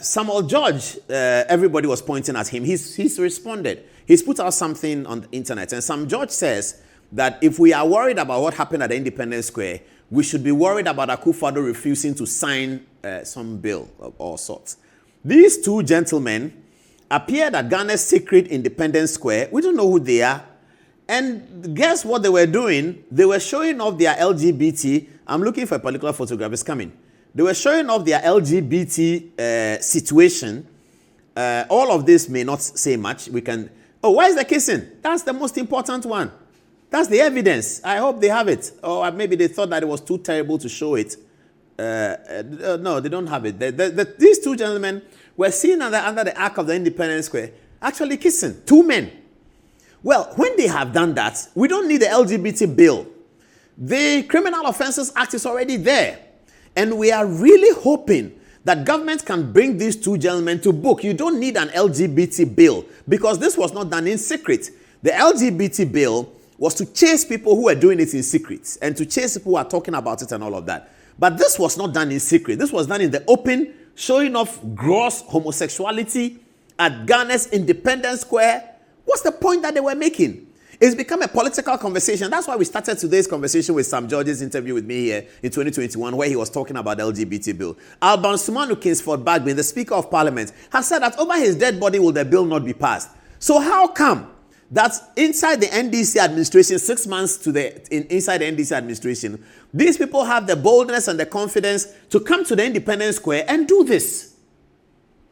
Samuel George, everybody was pointing at him. He's responded. He's put out something on the internet. And Sam George says that if we are worried about what happened at the Independence Square, we should be worried about Akufo-Addo refusing to sign some bill of all sorts. These two gentlemen appeared at Ghana's secret Independence Square. We don't know who they are. And guess what they were doing? They were showing off their LGBT. I'm looking for a particular photograph. It's coming. They were showing off their LGBT situation. All of this may not say much. We can... Oh, why is the kissing? That's the most important one. That's the evidence. I hope they have it. Or maybe they thought that it was too terrible to show it. No, they don't have it. These two gentlemen were seen under the arc of the Independence Square actually kissing. Two men. Well, when they have done that, we don't need the LGBT bill. The Criminal Offences Act is already there. And we are really hoping that government can bring these two gentlemen to book. You don't need an LGBT bill because this was not done in secret. The LGBT bill was to chase people who were doing it in secret and to chase people who are talking about it and all of that. But this was not done in secret. This was done in the open, showing off gross homosexuality at Ghana's Independence Square. What's the point that they were making? It's become a political conversation. That's why we started today's conversation with Sam George's interview with me here in 2021, where he was talking about the LGBT bill. Alban Sumanu Kingsford Bagbin, the Speaker of Parliament, has said that over his dead body will the bill not be passed. So how come that inside the NDC administration, 6 months inside the NDC administration, these people have the boldness and the confidence to come to the Independence Square and do this?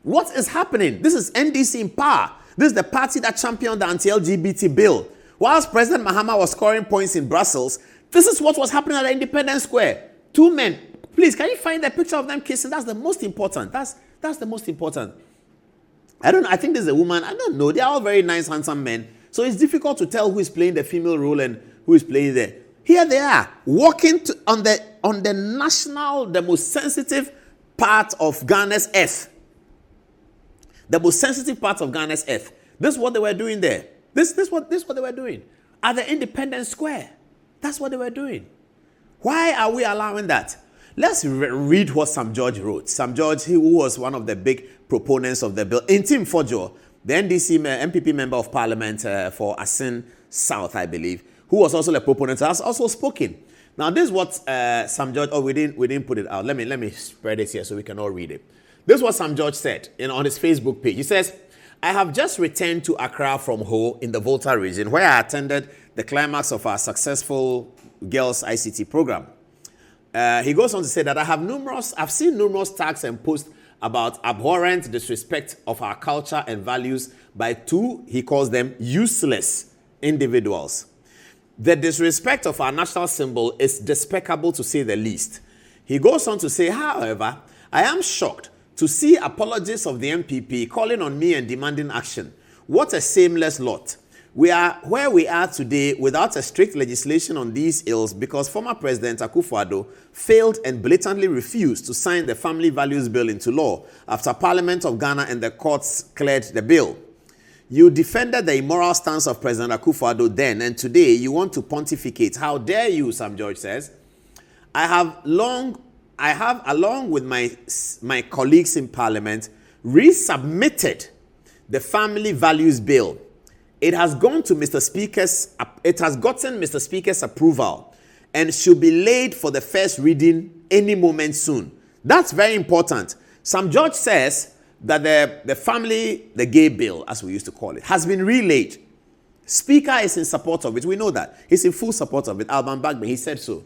What is happening? This is NDC in power. This is the party that championed the anti-LGBT bill. Whilst President Mahama was scoring points in Brussels, this is what was happening at the Independence Square. Two men. Please, can you find the picture of them kissing? That's the most important. That's the most important. I don't know. I think there's a woman. I don't know. They're all very nice, handsome men. So it's difficult to tell who is playing the female role and who is playing there. Here they are, walking on the national, the most sensitive part of Ghana's earth. The most sensitive part of Ghana's earth. This is what they were doing there. This is what they were doing. At the Independence Square. That's what they were doing. Why are we allowing that? Let's read what Sam George wrote. Sam George, who was one of the big proponents of the bill. Intim Fojo, the NDC MPP member of Parliament for Asin South, I believe, who was also a proponent, has also spoken. Now, this is what Sam George... Oh, we didn't put it out. Let me spread it here so we can all read it. This is what Sam George said on his Facebook page. He says, I have just returned to Accra from Ho in the Volta region, where I attended the climax of our successful Girls ICT program. He goes on to say that I've seen numerous tags and posts about abhorrent disrespect of our culture and values by two, he calls them, useless individuals. The disrespect of our national symbol is despicable to say the least. He goes on to say, however, I am shocked to see apologists of the MPP calling on me and demanding action. What a shameless lot. We are where we are today without a strict legislation on these ills because former President Akufo-Addo failed and blatantly refused to sign the Family Values Bill into law after Parliament of Ghana and the courts cleared the bill. You defended the immoral stance of President Akufo-Addo then, and today you want to pontificate. How dare you, Sam George says. I have, along with my colleagues in Parliament, resubmitted the Family Values Bill. It has gotten Mr. Speaker's approval and should be laid for the first reading any moment soon. That's very important. Sam George says that the gay bill, as we used to call it, has been relayed. Speaker is in support of it. We know that. He's in full support of it. Alban Bagbin, he said so.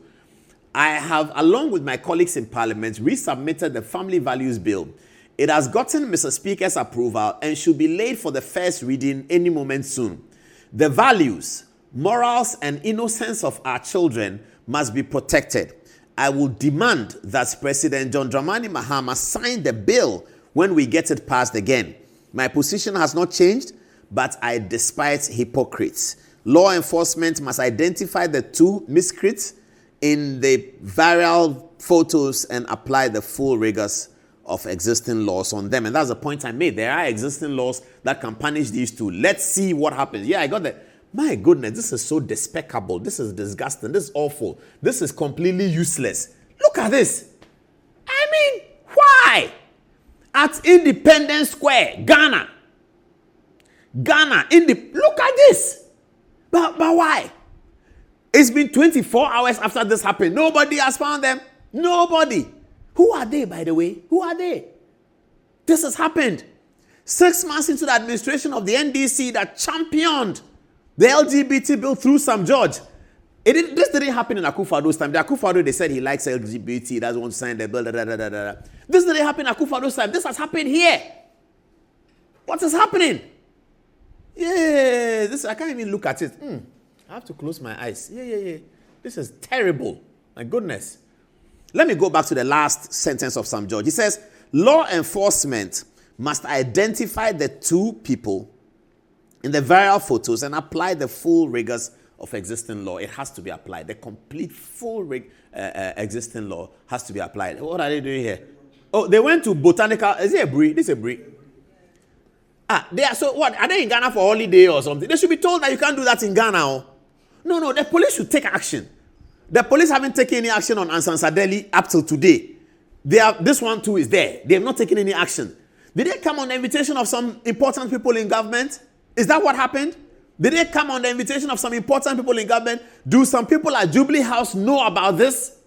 I have, along with my colleagues in Parliament, resubmitted the Family Values Bill. It has gotten Mr. Speaker's approval and should be laid for the first reading any moment soon. The values, morals, and innocence of our children must be protected. I will demand that President John Dramani Mahama sign the bill when we get it passed again. My position has not changed, but I despise hypocrites. Law enforcement must identify the two miscreants in the viral photos and apply the full rigors of existing laws on them. And that's the point I made. There are existing laws that can punish these two. Let's see what happens. Yeah, I got that. My goodness, this is so despicable. This is disgusting. This is awful. This is completely useless. Look at this. I mean, why? at Independence Square, Ghana. Look at this. But why? It's been 24 hours after this happened. Nobody has found them. Nobody. Who are they, by the way? Who are they? This has happened 6 months into the administration of the NDC that championed the LGBT bill through Sam George. This didn't happen in Akufo-Addo's time. The Akufo-Addo, they said he likes LGBT, he doesn't want to sign the bill, This didn't happen in Akufo-Addo's time. This has happened here. What is happening? Yeah, I can't even look at it. I have to close my eyes. Yeah. This is terrible. My goodness. Let me go back to the last sentence of Sam George. He says, law enforcement must identify the two people in the viral photos and apply the full rigors of existing law. It has to be applied. The complete full existing law has to be applied. What are they doing here? Oh, they went to botanical. Is it a breed? This is a breed. They are, so what? Are they in Ghana for holiday or something? They should be told that you can't do that in Ghana. Oh. No, the police should take action. The police haven't taken any action on Ansan Sadeli up till today. This one too is there. They have not taken any action. Did they come on the invitation of some important people in government? Is that what happened? Did they come on the invitation of some important people in government? Do some people at Jubilee House know about this?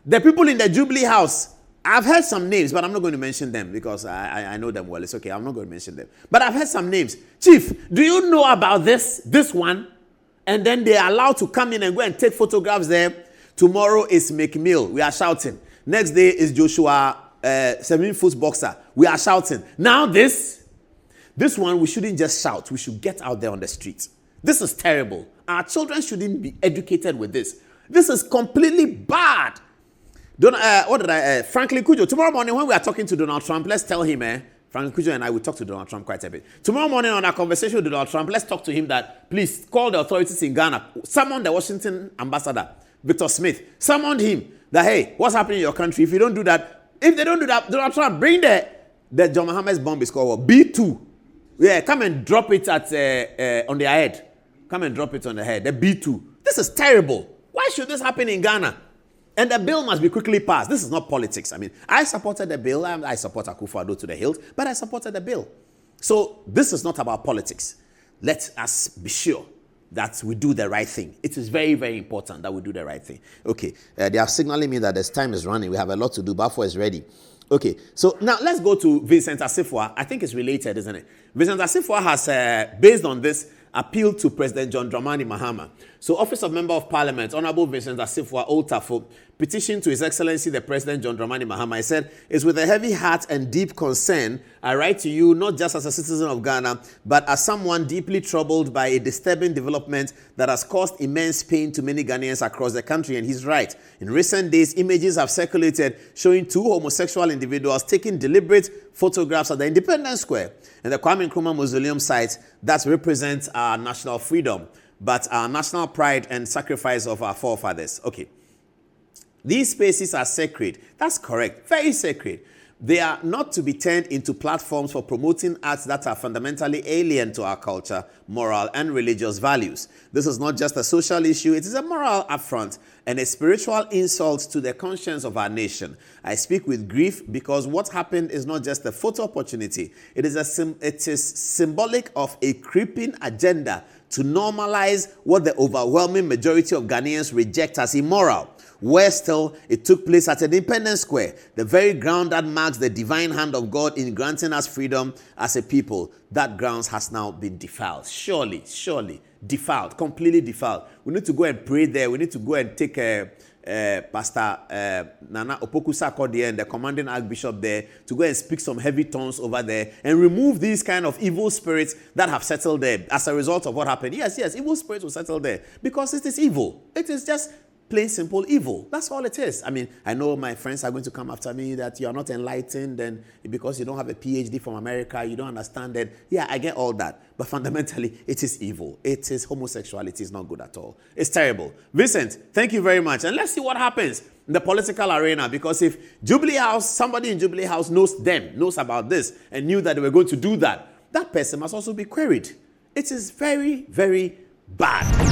The people in the Jubilee House, I've heard some names, but I'm not going to mention them because I know them well. It's okay. I'm not going to mention them. But I've heard some names. Chief, do you know about this one? And then they are allowed to come in and go and take photographs there. Tomorrow is McMill. We are shouting. Next day is Joshua, 7-foot boxer. We are shouting. Now this one, we shouldn't just shout. We should get out there on the streets. This is terrible. Our children shouldn't be educated with this. This is completely bad. Franklin Kujo, tomorrow morning when we are talking to Donald Trump, let's tell him, Franklin Kujo and I will talk to Donald Trump quite a bit. Tomorrow morning on our conversation with Donald Trump, let's talk to him that, please, call the authorities in Ghana. Summon the Washington ambassador, Victor Smith. Summon him that, hey, what's happening in your country? If you don't do that, if they don't do that, Donald Trump, bring the John Mohammed's bomb is called what? B2. Yeah, come and drop it on their head. Come and drop it on the head. The B2. This is terrible. Why should this happen in Ghana? And the bill must be quickly passed. This is not politics. I mean, I supported the bill. I support Akufo-Addo to the hilt, but I supported the bill. So this is not about politics. Let us be sure that we do the right thing. It is very, very important that we do the right thing. Okay, they are signaling me that this time is running. We have a lot to do. Bafo is ready. Okay, so now let's go to Vincent Asifua. I think it's related, isn't it? Vincent Asifua has, based on this, appealed to President John Dramani Mahama. So, Office of Member of Parliament, Honorable Vincent Asifua Oltafo, petitioned to His Excellency the President John Dramani Mahama. He said, "It's with a heavy heart and deep concern I write to you, not just as a citizen of Ghana, but as someone deeply troubled by a disturbing development that has caused immense pain to many Ghanaians across the country." And he's right. In recent days, images have circulated showing two homosexual individuals taking deliberate photographs at the Independence Square and the Kwame Nkrumah Mausoleum site that represents our national freedom, but our national pride and sacrifice of our forefathers. Okay. These spaces are sacred. That's correct. Very sacred. They are not to be turned into platforms for promoting acts that are fundamentally alien to our culture, moral, and religious values. This is not just a social issue. It is a moral affront and a spiritual insult to the conscience of our nation. I speak with grief because what happened is not just a photo opportunity. It is symbolic of a creeping agenda to normalize what the overwhelming majority of Ghanaians reject as immoral. Where still, it took place at Independence Square, the very ground that marks the divine hand of God in granting us freedom as a people. That ground has now been defiled. Surely, defiled, completely defiled. We need to go and pray there. We need to go and take Pastor Nana Opoku-Sarkodie there and the commanding archbishop there to go and speak some heavy tongues over there and remove these kind of evil spirits that have settled there as a result of what happened. Yes, evil spirits will settle there because it is evil. It is just plain simple evil. That's all it is. I mean, I know my friends are going to come after me that you are not enlightened and because you don't have a PhD from America, you don't understand it. Yeah, I get all that. But fundamentally, it is evil. It is homosexuality. It's not good at all. It's terrible. Vincent, thank you very much. And let's see what happens in the political arena, because if Jubilee House, somebody in Jubilee House knows about this and knew that they were going to do that, that person must also be queried. It is very, very bad.